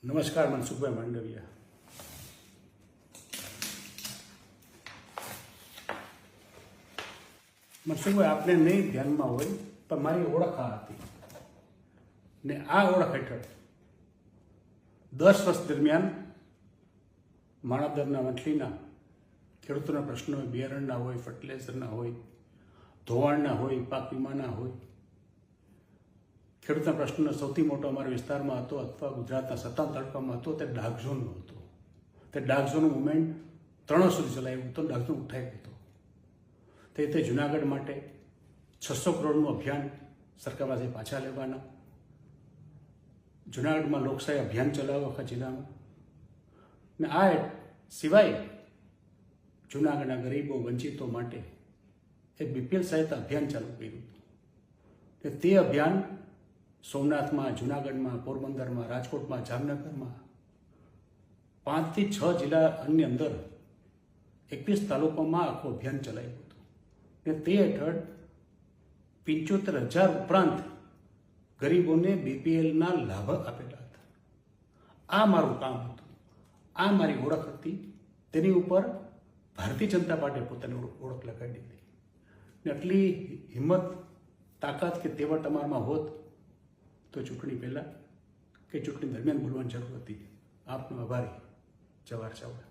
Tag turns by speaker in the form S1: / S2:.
S1: નમસ્કાર, મનસુખભાઈ માંડવિયા. મનસુખભાઈ, આપને નહીં ધ્યાનમાં હોય પણ મારી ઓળખ આ હતી ને આ ઓળખ હેઠળ 10 વર્ષ દરમિયાન માણાવદરના વંથલીના ખેડૂતોના પ્રશ્નો હોય, બિયારણના હોય, ફર્ટિલાઇઝરના હોય, ધોવાણના હોય, પાક વીમાના હોય, ખેડૂતના પ્રશ્નનો સૌથી મોટો અમારા વિસ્તારમાં હતો અથવા ગુજરાતના 57 તાલુકામાં હતો તે ડાર્ક ઝોનનો હતો. તે ડાર્ક ઝોનનું મુવમેન્ટ 3 વર્ષ સુધી ચલાવ્યું હતું. ડાર્ક ઝોન ઉઠાવી હતો. તે રીતે જુનાગઢ માટે 600 કરોડનું અભિયાન સરકાર પાસે પાછા લેવાના, જુનાગઢમાં લોકશાહી અભિયાન ચલાવ્યું આખા જિલ્લામાં, ને આ સિવાય જુનાગઢના ગરીબો વંચિતો માટે એક BPL સહાયતા અભિયાન ચાલુ કર્યું હતું. તે અભિયાન સોમનાથમાં, જુનાગઢમાં, પોરબંદરમાં, રાજકોટમાં, જામનગરમાં 5 થી 6 જિલ્લાની અંદર 21 તાલુકામાં આખું અભિયાન ચલાવ્યું હતું. ને તે હેઠળ 75,000 ઉપરાંત ગરીબોને BPLના લાભ આપેલા હતા. આ મારું કામ હતું, આ મારી ઓળખ હતી. તેની ઉપર ભારતીય જનતા પાર્ટીએ પોતાની ઓળખ લગાડી હતી. ને આટલી હિંમત, તાકાત કે તેવડ તમારામાં હોત તો ચૂંટણી પહેલાં કે ચૂંટણી દરમિયાન બોલવાની જરૂર હતી. આપનો આભારી, જવાહર ચાવડા.